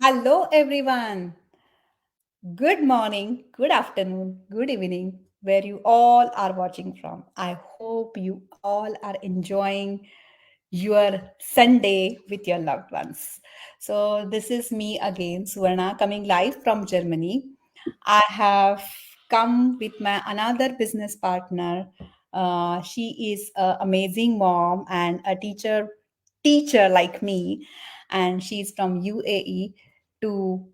Hello, everyone. Good morning, good afternoon, good evening, where you all are watching from. I hope you all are enjoying your Sunday with your loved ones. So, this is me again, Suvarna, coming live from Germany. I have come with my another business partner. She is an amazing mom and a teacher like me, and she's from UAE to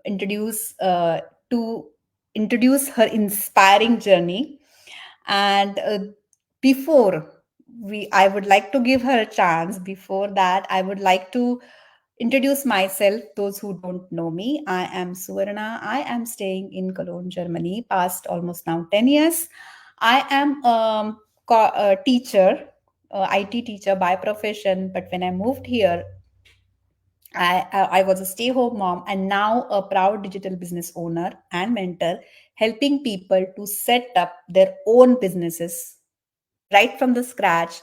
to introduce her inspiring journey. And before I would like to give her a chance. Before that, I would like to introduce myself. Those who don't know me, I am Suvarna. I am staying in Cologne, Germany, past almost now 10 years. I am a teacher, IT teacher by profession, but when I moved here, I was a stay home mom and now a proud digital business owner and mentor, helping people to set up their own businesses right from the scratch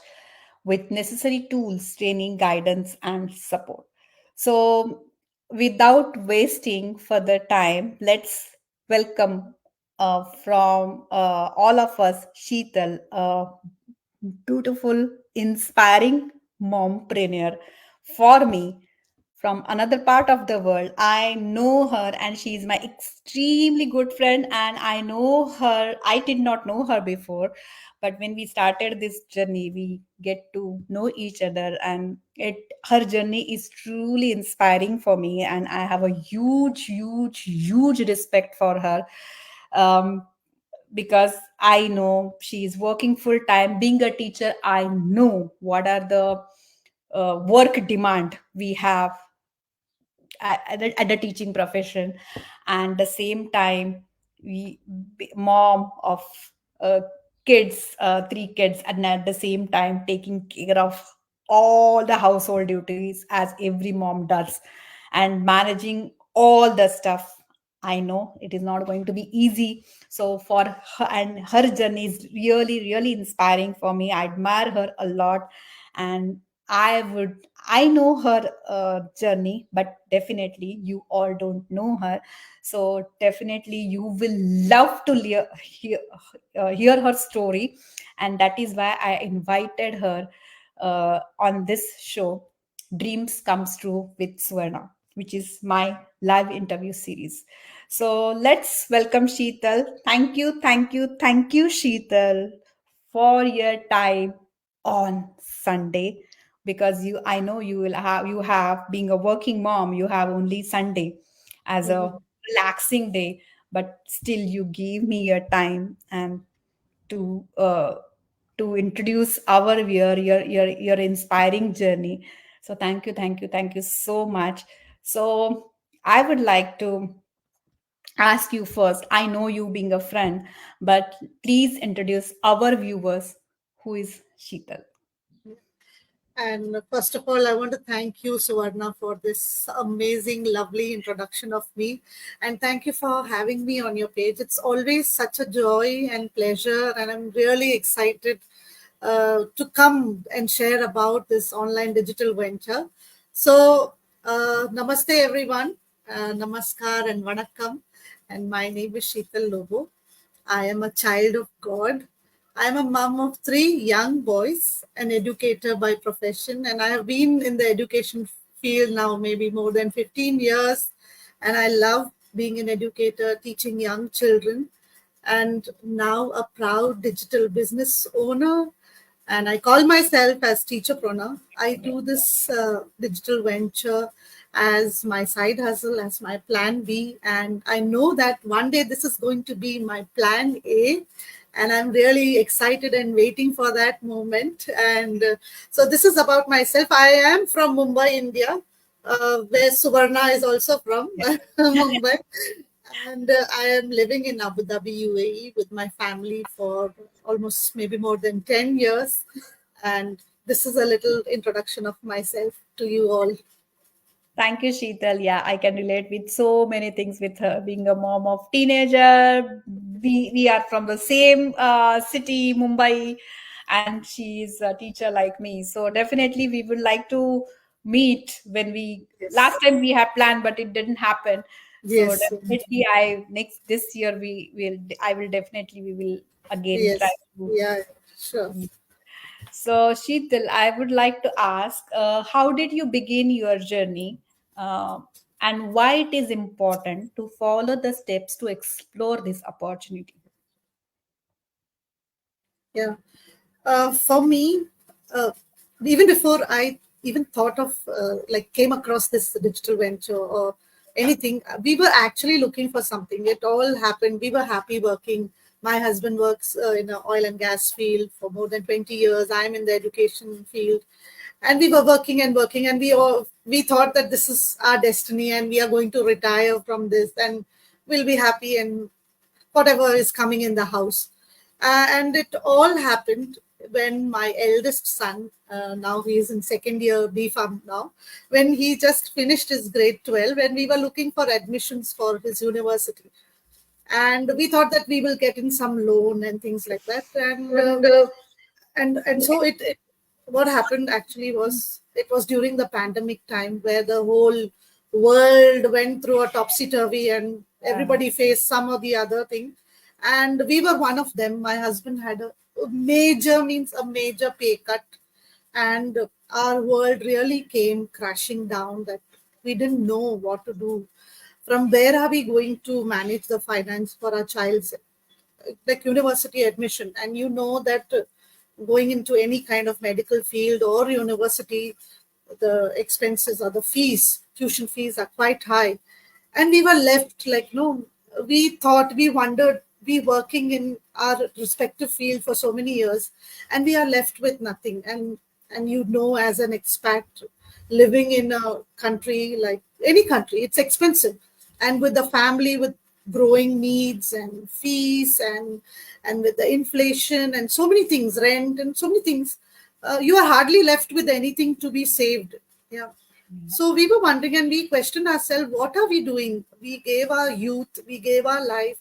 with necessary tools, training, guidance, and support. So, without wasting further time, let's welcome from all of us Sheetal, a beautiful, inspiring mompreneur for me from another part of the world. I know her and she is my extremely good friend, and I know her. I did not know her before, but when we started this journey, we get to know each other, and it her journey is truly inspiring for me, and I have a huge respect for her. Um, because I know she is working full time. Being a teacher, I know what are the work demand we have at the teaching profession, and the same time we mom of uh, kids, three kids, and at the same time taking care of all the household duties as every mom does, and managing all the stuff. I know it is not going to be easy. So for her, and her journey is really inspiring for me. I admire her a lot, and I know her journey, but definitely you all don't know her. So definitely you will love to hear her story, and that is why I invited her on this show, Dreams Comes True with Swarna, which is my live interview series. So let's welcome Sheetal. Thank you, Sheetal, for your time on Sunday, because I know you have being a working mom, you have only Sunday as a Mhm. relaxing day, but still you give me your time and to uh, to introduce our your inspiring journey. So thank you so much. So I would like to ask you first. I know you being a friend, but please introduce our viewers who is Sheetal. And first of all, I want to thank you, Suvarna, for this amazing, lovely introduction of me. And thank you for having me on your page. It's always such a joy and pleasure. And I'm really excited to come and share about this online digital venture. So, namaste, everyone. Namaskar and vanakkam. And my name is Sheetal Lobo. I am a child of God. I am a mom of three young boys, an educator by profession, and I have been in the education field now maybe more than 15 years. And I love being an educator, teaching young children, and now a proud digital business owner. And I call myself as Teacher Prona. I do this digital venture as my side hustle, as my plan B. And I know that one day this is going to be my plan A. And I'm really excited and waiting for that moment. And so this is about myself. I am from Mumbai, India, where Suvarna is also from, Mumbai. And I am living in Abu Dhabi, UAE, with my family for almost maybe more than 10 years. And this is a little introduction of myself to you all. Thank you, Sheetal. Yeah, I can relate with so many things with her. Being a mom of teenager, we are from the same city, Mumbai, and she's a teacher like me. So definitely, we would like to meet when we last Yes. time we had planned, but it didn't happen. So Yes. definitely, I next this year we will. I will definitely we will again try Yes. to Yeah. Sure. meet. So, Sheetal, I would like to ask, how did you begin your journey, uh, and why it is important to follow the steps to explore this opportunity? Yeah. For me, uh, even before I even thought of like came across this digital venture or anything, we were actually looking for something. It all happened. We were happy working. My husband works in an oil and gas field for more than 20 years. I'm in the education field, and we were working and working, and we thought that this is our destiny, and we are going to retire from this, and we'll be happy and whatever is coming in the house. And it all happened when my eldest son, now he is in second year B Farm now, when he just finished his grade 12, and we were looking for admissions for his university. And we thought that we will get in some loan and things like that. And And so it what happened actually was it was during the pandemic time where the whole world went through a topsy turvy and everybody faced some or the other thing, and we were one of them. My husband had a major, means a major pay cut, and our world really came crashing down that we didn't know what to do. From where are we going to manage the finance for our child's like university admission? And you know that going into any kind of medical field or university, the expenses or the fees, tuition fees are quite high. And we were left like, no, we thought, we wondered, we working in our respective field for so many years, and we are left with nothing. And you know, as an expat living in a country like any country, it's expensive, and with the family with growing needs and fees, and with the inflation and so many things, rent and so many things, you are hardly left with anything to be saved. Yeah. So we were wondering, and we questioned ourselves, what are we doing? We gave our youth, we gave our life,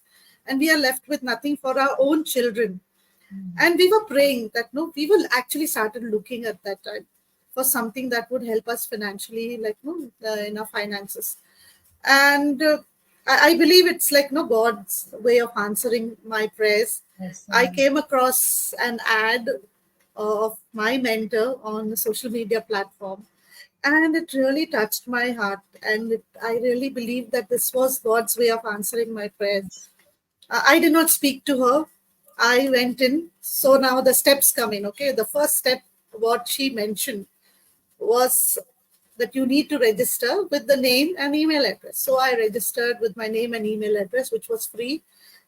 and we are left with nothing for our own children. And we were praying that no, we will actually started looking at that time for something that would help us financially, like no, in our finances. And I believe it's like no, God's way of answering my prayers. Yes, I came across an ad of my mentor on a social media platform, and it really touched my heart, and I really believe that this was God's way of answering my prayers. I did not speak to her. I went in. So now the steps come in. Okay. The first step, what she mentioned was that you need to register with the name and email address. So I registered with my name and email address, which was free.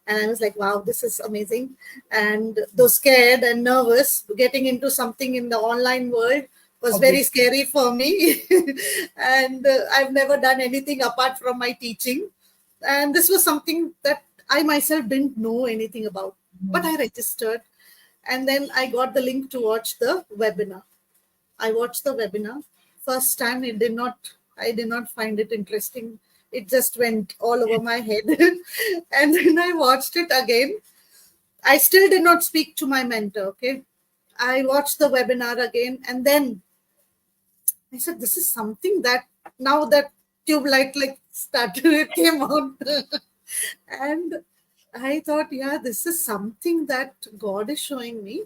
And I was like, wow, this is amazing. And though scared and nervous, getting into something in the online world was very obviously. scary for me. And I've never done anything apart from my teaching. And this was something that I myself didn't know anything about. But I registered, and then I got the link to watch the webinar. I watched the webinar. First time I did not find it interesting. It just went all over my head. And then I watched it again. I still did not speak to my mentor. Okay. I watched the webinar again, and then I said, this is something that now that tube light like started, it came out. And I thought, yeah, this is something that God is showing me.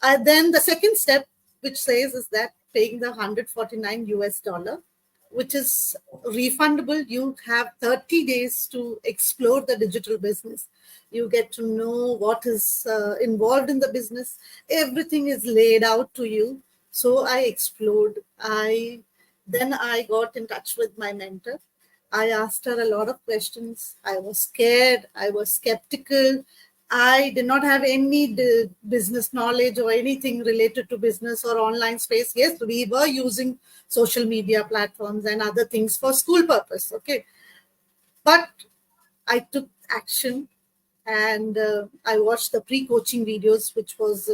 Then the second step, which says is that paying the 149 US dollar, which is refundable. You have 30 days to explore the digital business. You get to know what is involved in the business. Everything is laid out to you. So I explored. Then I got in touch with my mentor. I asked her a lot of questions. I was scared. I was skeptical. I did not have any business knowledge or anything related to business or online space. Yes, we were using social media platforms and other things for school purpose. Okay. But I took action, and I watched the pre-coaching videos, which was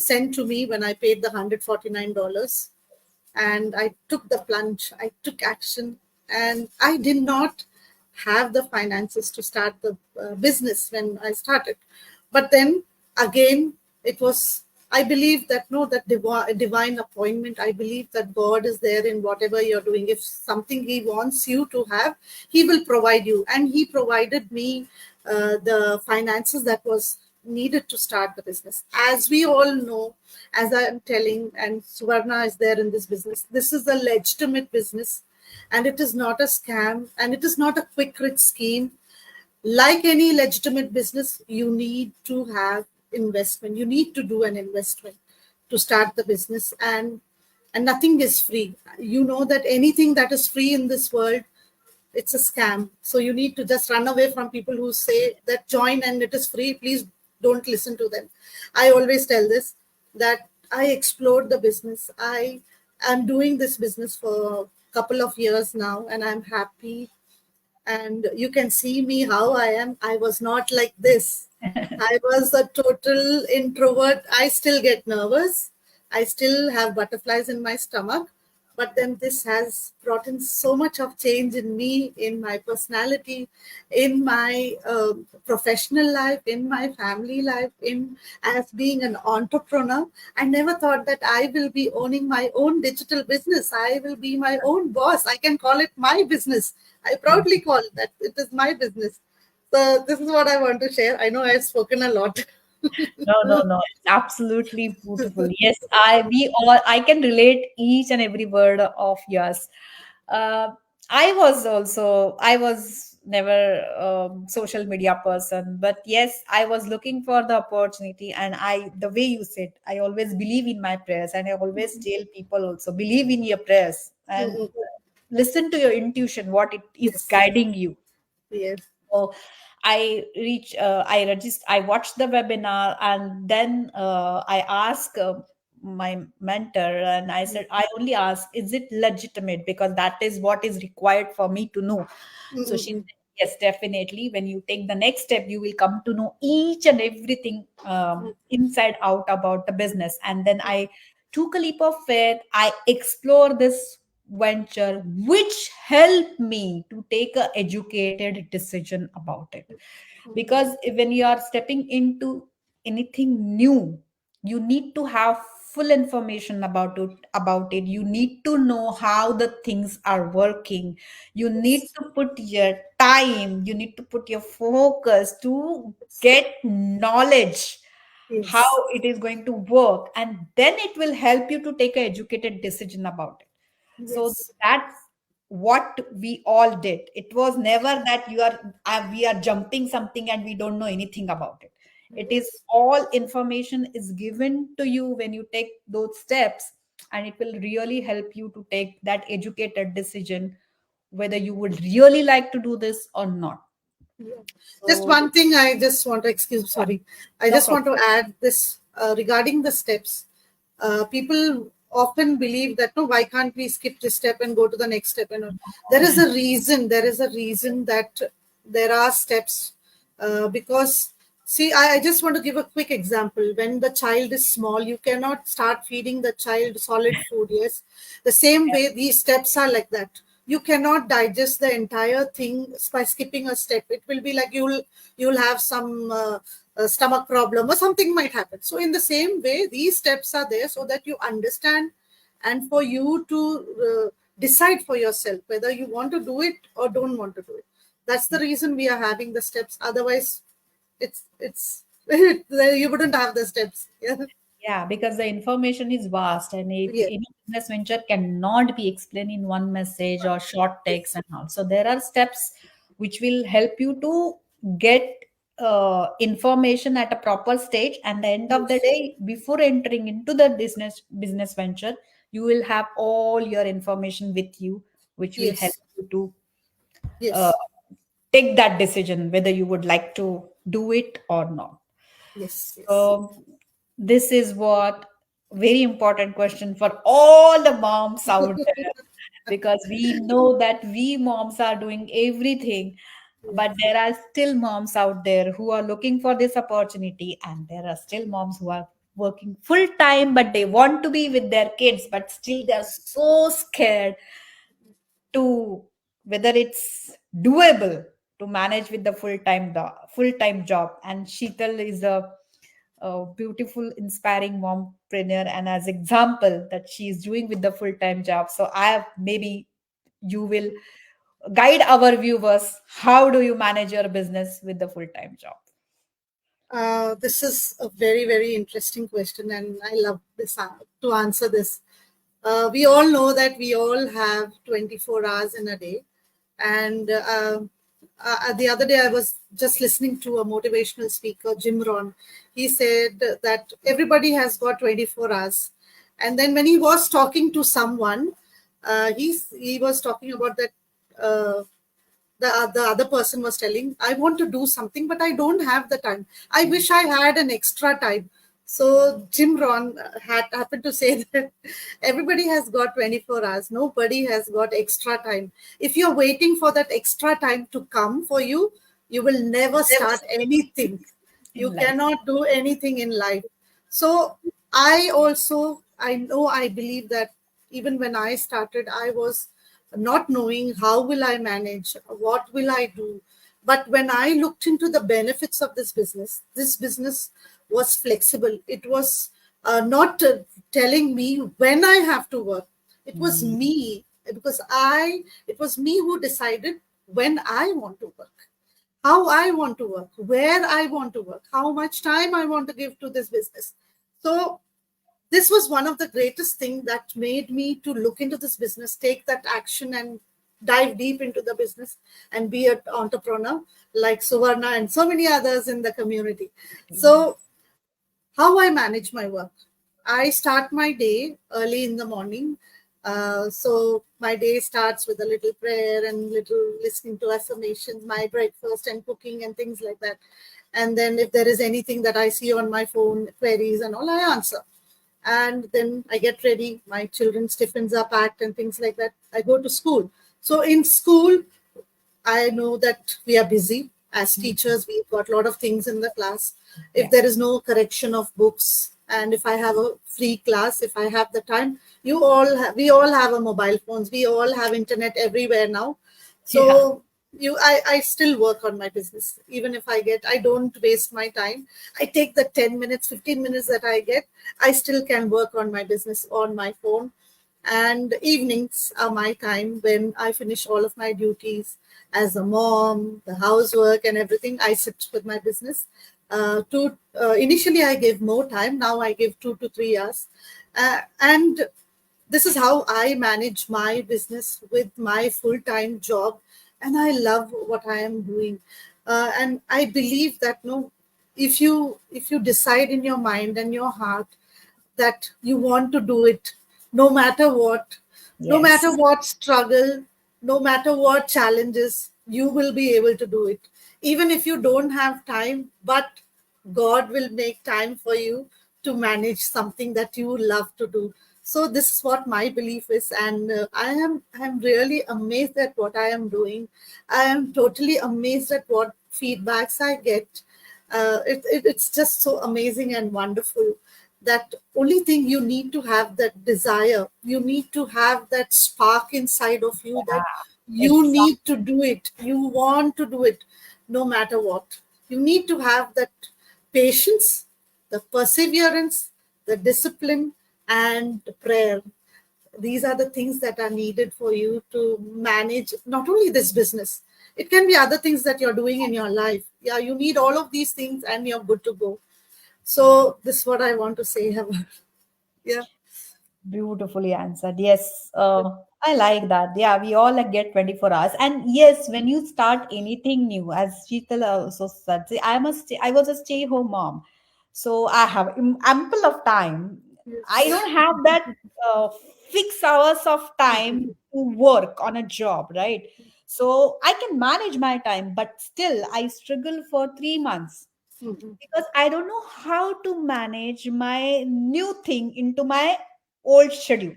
sent to me when I paid the $149. And I took the plunge, I took action, and I did not have the finances to start the business when I started. But then again, it was I believe that no, that divine appointment. I believe that God is there in whatever you're doing. If something He wants you to have, He will provide you, and He provided me the finances that was needed to start the business. As we all know, as I am telling, and Suvarna is there in this business. This is a legitimate business, and it is not a scam, and it is not a quick rich scheme. Like any legitimate business, you need to have investment. You need to do an investment to start the business, and nothing is free. You know that anything that is free in this world, it's a scam. So you need to just run away from people who say that join and it is free. Please don't listen to them. I always tell this, that I explored the business. I am doing this business for a couple of years now, and I'm happy, and you can see me how I am. I was not like this. I was a total introvert. I still get nervous. I still have butterflies in my stomach. But then this has brought in so much of change in me, in my personality, in my professional life, in my family life, in as being an entrepreneur. I never thought that I will be owning my own digital business. I will be my own boss. I can call it my business. I proudly call it that it is my business. So this is what I want to share. I know I've spoken a lot. No, no, no. It's absolutely beautiful. Yes, I can relate each and every word of yours. Uh, I was never social media person, but yes, I was looking for the opportunity. And the way you said, I always believe in my prayers, and I always tell people also believe in your prayers and Mhm. listen to your intuition, what it is Yes, guiding you. yes. So I register, I watched the webinar, and then I asked my mentor, and I said, I only ask, is it legitimate? Because that is what is required for me to know. So she Mm-mm. said, yes, definitely. When you take the next step, you will come to know each and everything inside out about the business. And then I took a leap of faith. I explore this venture, which helped me to take a educated decision about it. Because when you are stepping into anything new, you need to have full information about it. You need to know how the things are working. You need Yes, to put your time, you need to put your focus to get knowledge how yes, it is going to work, and then it will help you to take an educated decision about it. So yes, that's what we all did. It was never that we are jumping something and we don't know anything about it. It is yes, all information is given to you when you take those steps, and it will really help you to take that educated decision whether you would really like to do this or not. yeah. Just So one thing I just want to yeah, sorry. I no just problem. want to add this regarding the steps. People often believe that no, why can't we skip this step and go to the next step? And all. There is a reason. There is a reason that there are steps because see, I just want to give a quick example. When the child is small, you cannot start feeding the child solid food. Yes, the same way these steps are like that. You cannot digest the entire thing by skipping a step. It will be like you'll have some stomach problem or something might happen. So in the same way, these steps are there so that you understand and for you to decide for yourself whether you want to do it or don't want to do it. That's the reason we are having the steps. Otherwise, it's you wouldn't have the steps. Yeah. Yeah, because the information is vast, and Yeah. any business venture cannot be explained in one message or short text and all. So there are steps which will help you to get information at a proper stage. And the end of the Yes. day, before entering into the business venture, you will have all your information with you, which will help Yes. you to uh, Yes. take that decision whether you would like to do it or not. Yes. Yes. So this is what very important question for all the moms out there, because we know that we moms are doing everything, but there are still moms out there who are looking for this opportunity, and there are still moms who are working full time, but they want to be with their kids, but still they're so scared to whether it's doable to manage with the full time job. And Sheetal is a a beautiful, inspiring mompreneur, and as example that she is doing with the full-time job. So I have, maybe you will guide our viewers. How do you manage your business with the full-time job? This is a very, very interesting question, and I love this to answer this. We all know that we all have 24 hours in a day. And the other day, I was just listening to a motivational speaker, Jim Rohn. He said that everybody has got 24 hours. And then when he was talking to someone, he was talking about that. The other person was telling, I want to do something, but I don't have the time. I wish I had an extra time. So Jim Rohn had happened to say that everybody has got 24 hours. Nobody has got extra time. If you're waiting for that extra time to come for you, you will never start anything. You In life. cannot do anything in life. So I know, I believe that even when I started, I was not knowing how will I manage, what will I do. But when I looked into the benefits of this business was flexible. It was not telling me when I have to work. It was Mm. me, because it was me who decided when I want to work, how I want to work, where I want to work, how much time I want to give to this business. So this was one of the greatest things that made me to look into this business, take that action and dive deep into the business and be an entrepreneur like Suvarna and so many others in the community. So how I manage my work. I start my day early in the morning. So my day starts with a little prayer and little listening to affirmations, my breakfast and cooking and things like that. And then if there is anything that I see on my phone, queries and all, I answer. And then I get ready. My children's tiffins are packed and things like that. I go to school. So in school, I know that we are busy as Mm. teachers. We've got a lot of things in the class. If Yeah. there is no correction of books, and if I have a free class, if I have the time, we all have a mobile phones. We all have internet everywhere now. Yeah. So I still work on my business. Even if I don't waste my time. I take the 10 minutes, 15 minutes that I get. I still can work on my business on my phone. And evenings are my time when I finish all of my duties as a mom, the housework and everything. I sit with my business. Initially, I gave more time. Now I give 2 to 3 hours. And this is how I manage my business with my full-time job. And I love what I am doing. And I believe that no, if you decide in your mind and your heart that you want to do it no matter what, no matter Yes. what struggle, no matter what challenges, you will be able to do it. Even if you don't have time, but God will make time for you to manage something that you love to do. So this is what my belief is, and I am really amazed at what I am doing. I am totally amazed at what feedbacks I get. It's just so amazing and wonderful. That only thing, you need to have that desire, you need to have that spark inside of you, that you Exactly. need to do it, you want to do it no matter what. You need to have that patience, the perseverance, the discipline, and the prayer. These are the things that are needed for you to manage not only this business, it can be other things that you're doing in your life. Yeah, you need all of these things and you're good to go. So this is what I want to say about. Yeah. Beautifully answered. Yes, I like that. Yeah, we all like get 24 hours. And yes, when you start anything new, as Sheetal also said, see, I was a stay-home mom. So I have ample of time. I Yes. don't have that uh, fixed hours of time to work on a job, right? So I can manage my time, but still I struggle for 3 months Mhm. because I don't know how to manage my new thing into my old schedule.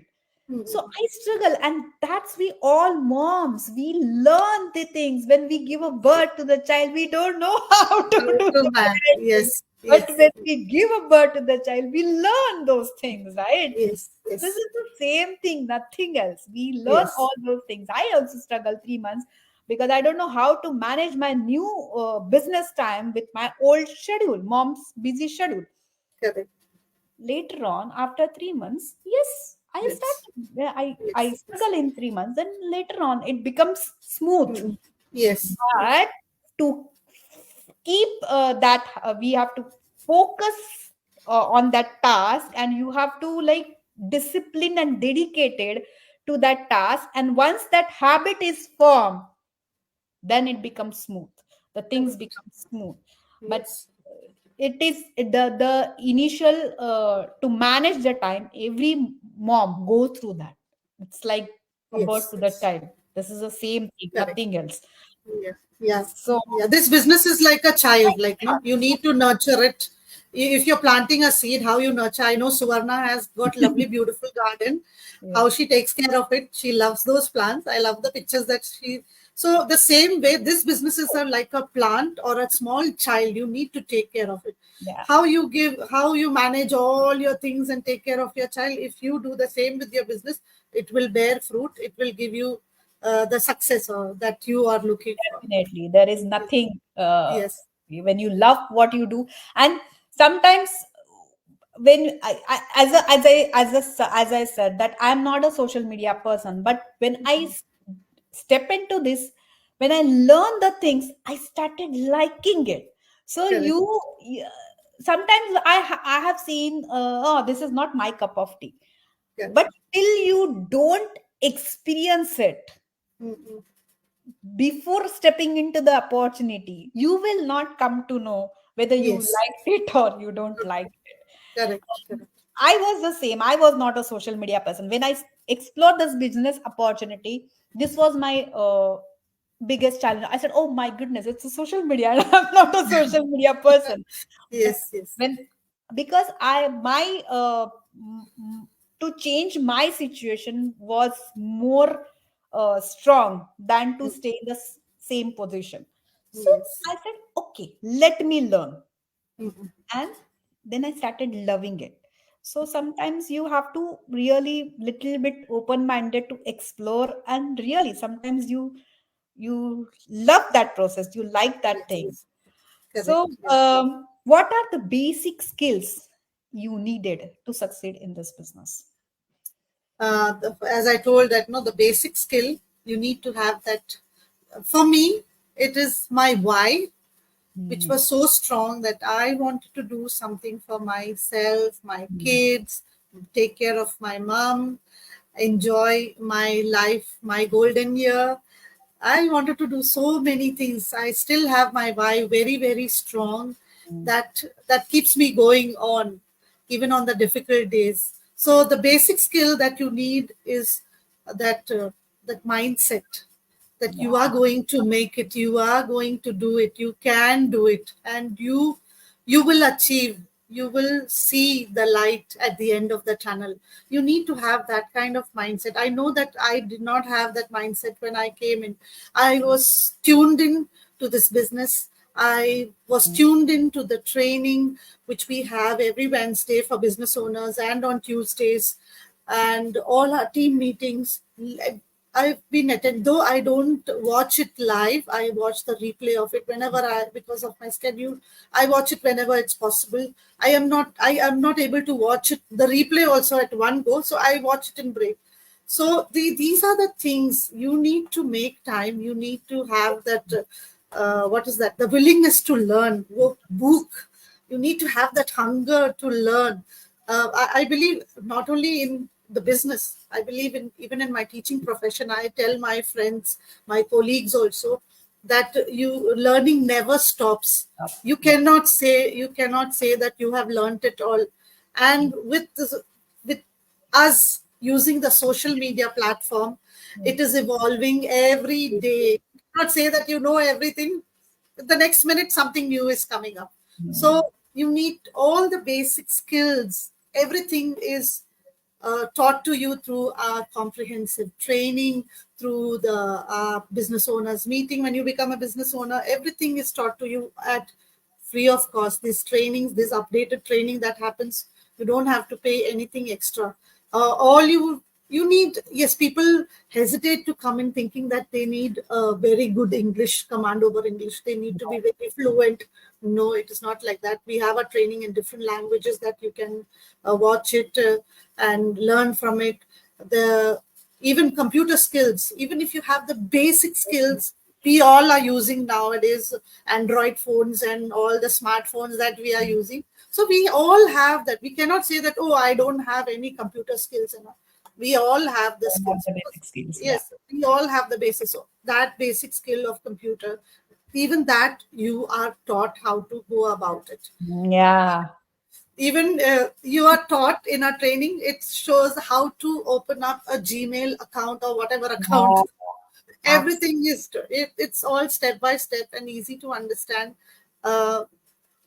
So Mhm. I struggle, and that's we all moms. We learn the things when we give a birth to the child. We don't know how to How do to the man? parenting, Yes. but Yes. when we give a birth to the child, we learn those things, right? Yes. So this Yes. is the same thing, nothing else. We learn Yes. all those things. I also struggle 3 months because I don't know how to manage my new business time with my old schedule, mom's busy schedule. Correct. Later on, after 3 months, yes, I Yes. started. I Yes. struggle in 3 months, and later on, it becomes smooth. Mm. Yes. Yes. But to keep that, we have to focus on that task, and you have to like discipline and dedicated to that task. And once that habit is formed, then it becomes smooth. The things Correct. become smooth. But Yes. it is the initial, to manage the time, every mom goes through that. It's like a birth Yes. to the Yes. child. This is the same thing, Correct. nothing else. Yeah, yeah, So yeah. This business is like a child, like, no, you need to nurture it. If you're planting a seed, how you nurture. I know Suvarna has got lovely, beautiful garden. yeah, How she takes care of it. She loves those plants. I love the pictures that she. So the same way, this businesses are like a plant or a small child. You need to take care of it. yeah, How you manage all your things and take care of your child. If you do the same with your business, it will bear fruit. It will give you the success that you are looking for. definitely. There is nothing, Yes, when you love what you do. And sometimes, when as I said, that I'm not a social media person, but when step into this, when I learn the things, I started liking it. So correct. sometimes I have seen, oh, this is not my cup of tea. Correct. But till you don't experience it Mm-mm. before stepping into the opportunity, you will not come to know whether you Yes, liked it or you don't like it. correct, correct. I was the same. I was not a social media person. When I explored this business opportunity, this was my biggest challenge. I said, "Oh my goodness, it's a social media, and I'm not a social media person." But Yes, yes, when, because I my to change my situation was more strong than to mm, stay in the same position. So yes. I said, "Okay, let me learn." Mm-mm. And then I started loving it. So sometimes you have to really little bit open minded to explore, and really sometimes you love that process, you like that Yes, thing. yes, correct. So Yeah. what are the basic skills you needed to succeed in this business? As I told that, no, the basic skill you need to have that. For me, it is my why, which Hmm. was so strong that I wanted to do something for myself, my Hmm. kids, take care of my mom, enjoy my life, my golden year. I wanted to do so many things. I still have my why very, very strong. Hmm. That keeps me going on, even on the difficult days. So the basic skill that you need is that that mindset that Yeah. you are going to make it, you are going to do it, you can do it, and you will achieve, you will see the light at the end of the tunnel. You need to have that kind of mindset. I know that I did not have that mindset when I came in. I was tuned in to this business. I was Hmm. tuned into the training which we have every Wednesday for business owners and on Tuesdays, and all our team meetings. I've been attend, though I don't watch it live. I watch the replay of it whenever because of my schedule, I watch it whenever it's possible. I am not able to watch it the replay also at one go, so I watch it in break. So these are the things you need to make time. You need to have that. What is that? The willingness to learn. Book. You need to have that hunger to learn. I believe not only in the business. I believe in even in my teaching profession. I tell my friends, my colleagues also, that you learning never stops. Yeah. You cannot say that you have learned it all. And with us using the social media platform, Hmm. it is evolving every day. You cannot say that you know everything. The next minute something new is coming up. Hmm. So you need all the basic skills. Everything is taught to you through our comprehensive training, through the business owners meeting. When you become a business owner, everything is taught to you at free of cost. These trainings, this updated training that happens, you don't have to pay anything extra. All you need, yes, people hesitate to come in thinking that they need a very good English, command over English. They need to be very fluent. No, it is not like that. We have a training in different languages that you can watch it and learn from it. The even computer skills, even if you have the basic skills, we all are using nowadays Android phones and all the smartphones that we are using. So we all have that. We cannot say that, oh, I don't have any computer skills and all. We all have the Have skills. the basic skills. Yeah. Yes, we all have the basis. So that basic skill of computer, even that you are taught how to go about it. Yeah. Even you are taught in our training, it shows how to open up a Gmail account or whatever account. Yeah. Absolutely. Everything is, it's all step by step and easy to understand. uh,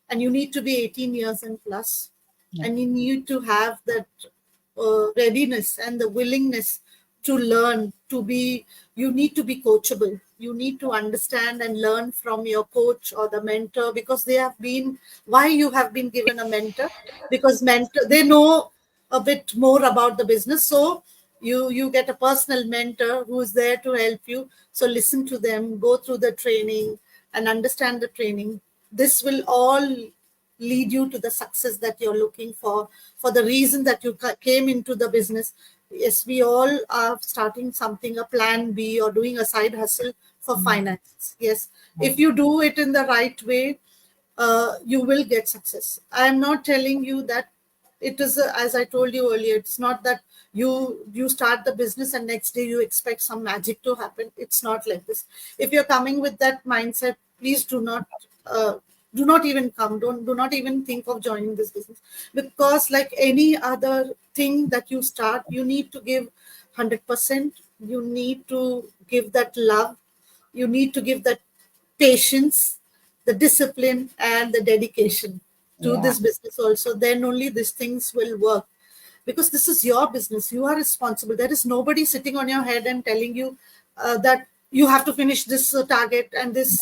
and you need to be 18 years and plus, Yeah. and you need to have that readiness and the willingness to learn, to be, you need to be coachable. You need to understand and learn from your coach or the mentor, because they have been, why you have been given a mentor, because mentor, they know a bit more about the business. So you get a personal mentor who is there to help you. So listen to them, go through the training and understand the training. This will all lead you to the success that you're looking for the reason that you came into the business. Yes, we all are starting something, a plan B, or doing a side hustle for finance. Yes, if you do it in the right way, you will get success. I am not telling you that it is as I told you earlier, it's not that you start the business and next day you expect some magic to happen. It's not like this. If you're coming with that mindset, please uh, do not even come, do not even think of joining this business, because like any other thing that you start, you need to give 100%. You need to give that love, you need to give that patience, the discipline, and the dedication to Yeah. this business also. Then only these things will work, because this is your business. You are responsible. There is nobody sitting on your head and telling you that you have to finish this target and this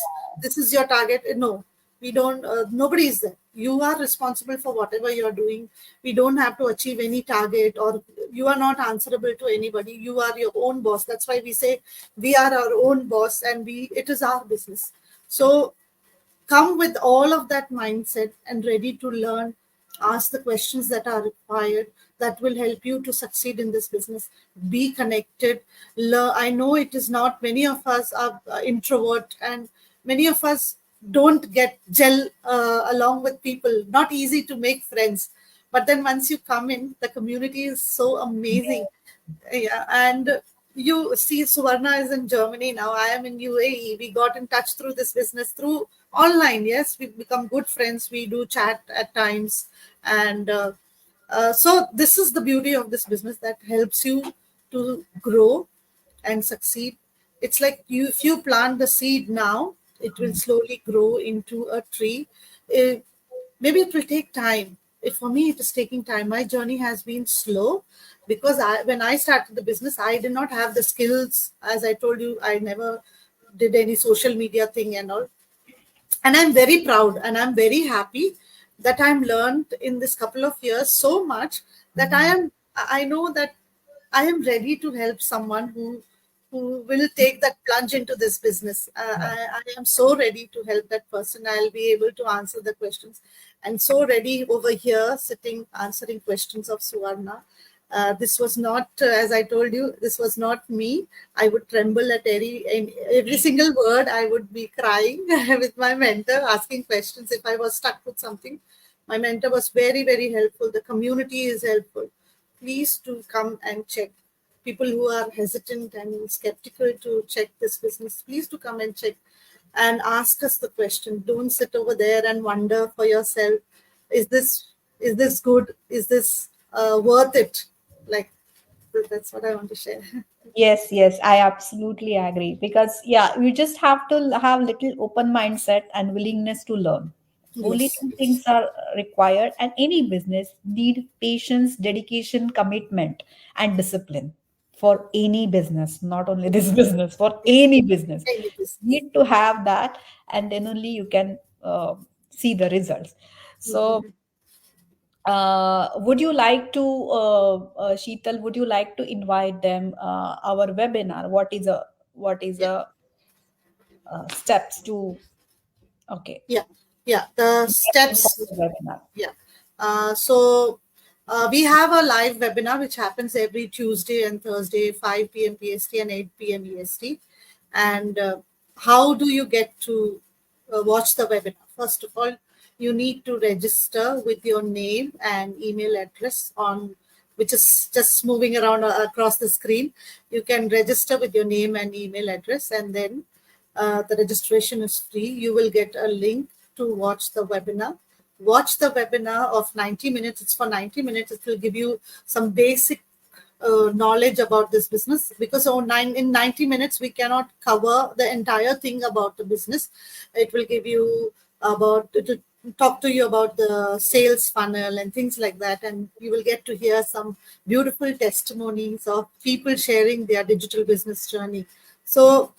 is your target. No, we don't. Nobody is there. You are responsible for whatever you are doing. We don't have to achieve any target, or you are not answerable to anybody. You are your own boss. That's why we say we are our own boss, and we, it is our business. So come with all of that mindset and ready to learn, ask the questions that are required, that will help you to succeed in this business. Be connected, learn. I know it is not, many of us are introvert, and many of us don't get gel along with people, not easy to make friends. But then once you come in, the community is so amazing. Yeah, and you see, Suvarna is in Germany now. I am in UAE. We got in touch through this business through online. Yes, we become good friends. We do chat at times, and so this is the beauty of this business, that helps you to grow and succeed. It's like you, if you plant the seed now, it will slowly grow into a tree. Eh, Maybe it will take time. For me, it is taking time. My journey has been slow, because when I started the business, I did not have the skills. As I told you, I never did any social media thing and all. And I'm very proud and I'm very happy that I'm learned in this couple of years so much that I know that I am ready to help someone who will take that plunge into this business. I am so ready to help that person. I'll be able to answer the questions, and so ready over here sitting answering questions of Suvarna. This was not, as I told you, this was not me. I would tremble at every single word. I would be crying with my mentor, asking questions if I was stuck with something. My mentor was very, very helpful. The community is helpful. Please do come and check. People who are hesitant and skeptical to check this business, please do come and check and ask us the question. Don't sit over there and wonder for yourself, is this good? Is this worth it? Like, that's what I want to share. Yes, yes, I absolutely agree. Because, yeah, you just have to have little open mindset and willingness to learn. Only Yes, two yes, things are required, and any business need patience, dedication, commitment, and discipline. For any business, not only this business, for yes. any business, Any business. need to have that, and then only you can see the results. So Mhm. would you like to, Sheetal, would you like to invite them our webinar? What is a steps to, okay, Yeah, yeah. The get them for steps. the webinar? Yeah. So we have a live webinar which happens every Tuesday and Thursday, 5 p.m. PST and 8 p.m. EST. And how do you get to watch the webinar? First of all, you need to register with your name and email address on which is just moving around across the screen. You can register with your name and email address, and then the registration is free. You will get a link to watch the webinar. Watch the webinar of 90 minutes. It's for 90 minutes. It will give you some basic knowledge about this business, because in 90 minutes we cannot cover the entire thing about the business. It will give you about to talk to you about the sales funnel and things like that, and you will get to hear some beautiful testimonies of people sharing their digital business journey. So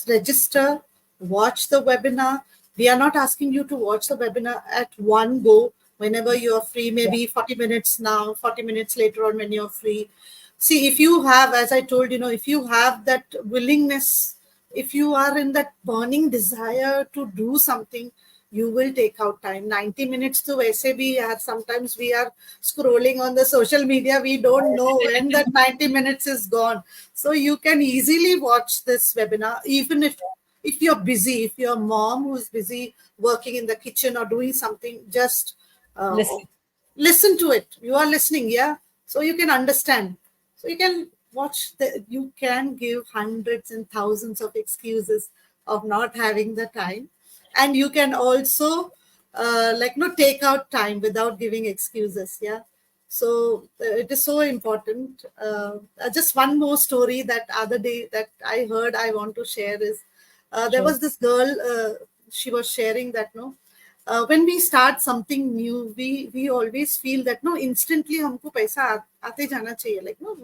register, watch the webinar. We are not asking you to watch the webinar at one go whenever you are free, Yeah. maybe 40 minutes now, 40 minutes later on when you're free. See, if you have, as I told, if you have that willingness, if you are in that burning desire to do something, you will take out time. 90 minutes to SAB, sometimes we are scrolling on the social media. We don't know when that 90 minutes is gone. So you can easily watch this webinar, even if you're busy, if you're a mom who's busy working in the kitchen or doing something, just uh, Listen. listen to it. You are listening, yeah? So you can understand. So you can watch you can give hundreds and thousands of excuses of not having the time. And you can also take out time without giving excuses, yeah? So it is so important. Just one more story that other day that I heard I want to share is there Sure. was this girl, she was sharing that, no, when we start something new, we always feel that no, instantly हमको पैसा आते जाना चाहिए, like no,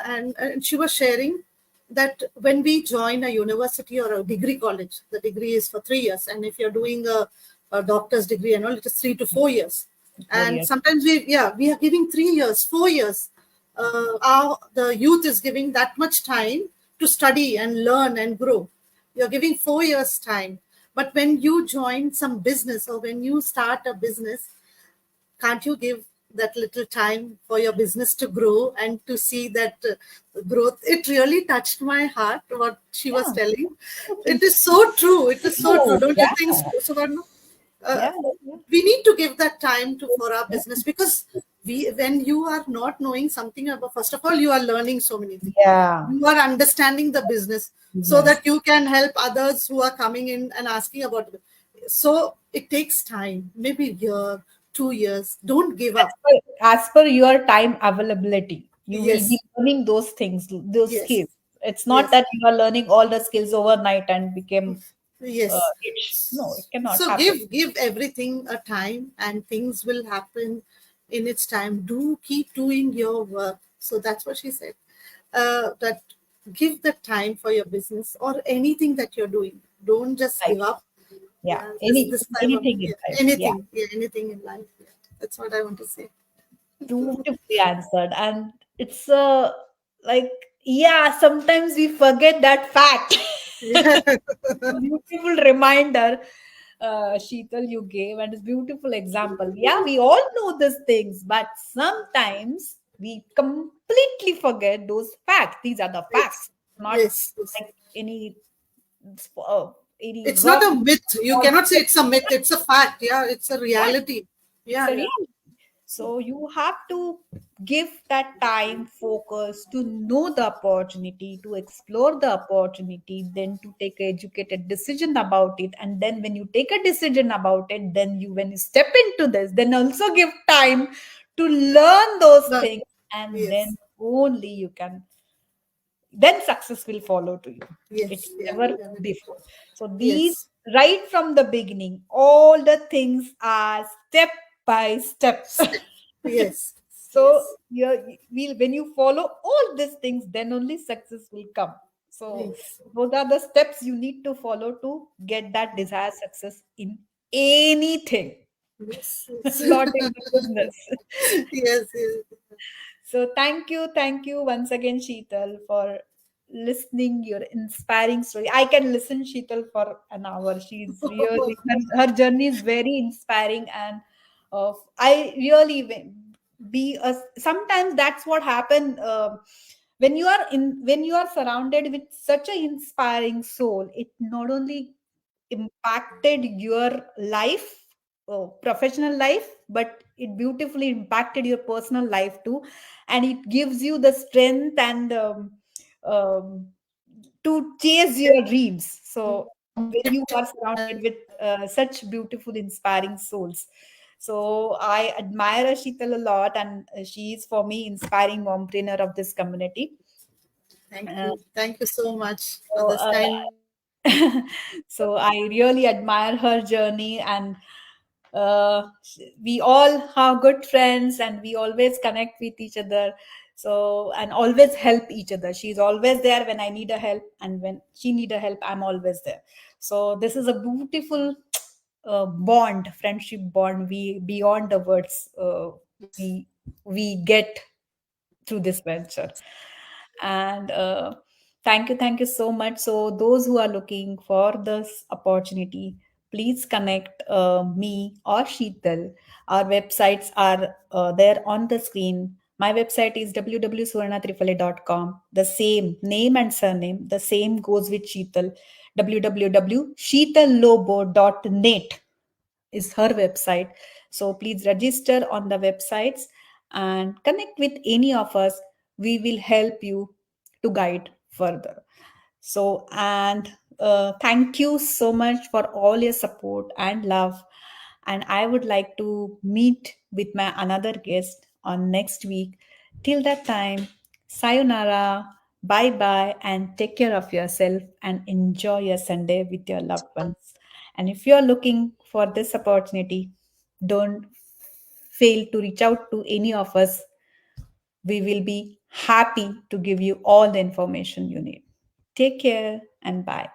and she was sharing that when we join a university or a degree college, the degree is for 3 years, and if you're doing a doctor's degree and all, it is 3 to 4 years. 4 years. And sometimes we are giving 3 years, 4 years. The youth is giving that much time to study and learn and grow. You're giving 4 years time. But when you join some business or when you start a business, can't you give that little time for your business to grow and to see that growth? It really touched my heart what she was Yeah. telling. It Absolutely. is so true. It is so true. Oh, Don't you yeah. think, Suvarna? uh, Yeah. Yeah. we need to give that time for our Yeah. business, because when you are not knowing something about, first of all, you are learning so many things. Yeah. You are understanding the business so Business. that you can help others who are coming in and asking about it. So it takes time, maybe a year, 2 years. Don't give As up. per, as per your time availability, you will be Yes, learning those things, those yes, skills. It's not yes, that you are learning all the skills overnight and became yes. rich. No, it cannot So happen. give everything a time, and things will happen in its time. Do keep doing your work. So that's what she said. That give the time for your business or anything that you're doing. Don't just Life. give up. Yeah. Yeah, this time of, Anything in yeah, life. Yeah. anything, yeah, anything in life. Yeah. That's what I want to say. Beautifully answered. And it's like, yeah, sometimes we forget that fact. Yeah. Beautiful reminder, Sheetal, you gave, and it's beautiful example. Yeah, we all know these things, but sometimes we completely forget those facts. These are the Yes, facts, not yes, yes. like any It's not wrong. a myth. You cannot say it's a myth. It's a fact. Yeah, it's a reality. It's Yeah, a yeah. reality. So you have to give that time, focus to know the opportunity, to explore the opportunity, then to take an educated decision about it. And then when you take a decision about it, then when you step into this, then also give time to learn those But things. And yes, then only you can, then success will follow to you. It yes, yeah, never yeah. before. So these, Yes, right from the beginning, all the things are step by step. yes, So yes, when you follow all these things, then only success will come. So yes, those are the steps you need to follow to get that desired success in anything. Yes, Not in yes. the goodness. Yes, yes. So thank you once again, Sheetal, for listening your inspiring story. I can listen Sheetal for an hour. She's really her journey is very inspiring, and I really be a. Sometimes that's what happen when you are surrounded with such an inspiring soul. It not only impacted your life, professional life, but it beautifully impacted your personal life too, and it gives you the strength and um, to chase your dreams. So when you are surrounded with such beautiful, inspiring souls. So I admire Sheetal a lot, and she is for me inspiring mompreneur of this community. Thank Uh, you. Thank you so much for so, this kind. so I really admire her journey, and we all are good friends, and we always connect with each other. So and always help each other. She's always there when I need a help, and when she need a help, I'm always there. So this is a beautiful bond, friendship bond. We beyond the words we we get through this venture. And thank you so much. So those who are looking for this opportunity, please connect me or Sheetal. Our websites are there on the screen. My website is www.suvarnatripale.com. The same name and surname, the same goes with Sheetal. www.sheetallobo.net is her website. So please register on the websites and connect with any of us. We will help you to guide further. So, and thank you so much for all your support and love. And I would like to meet with my another guest on next week. Till that time, sayonara, bye bye, and take care of yourself and enjoy your Sunday with your loved ones. And if you are looking for this opportunity, don't fail to reach out to any of us. We will be happy to give you all the information you need. Take care and bye.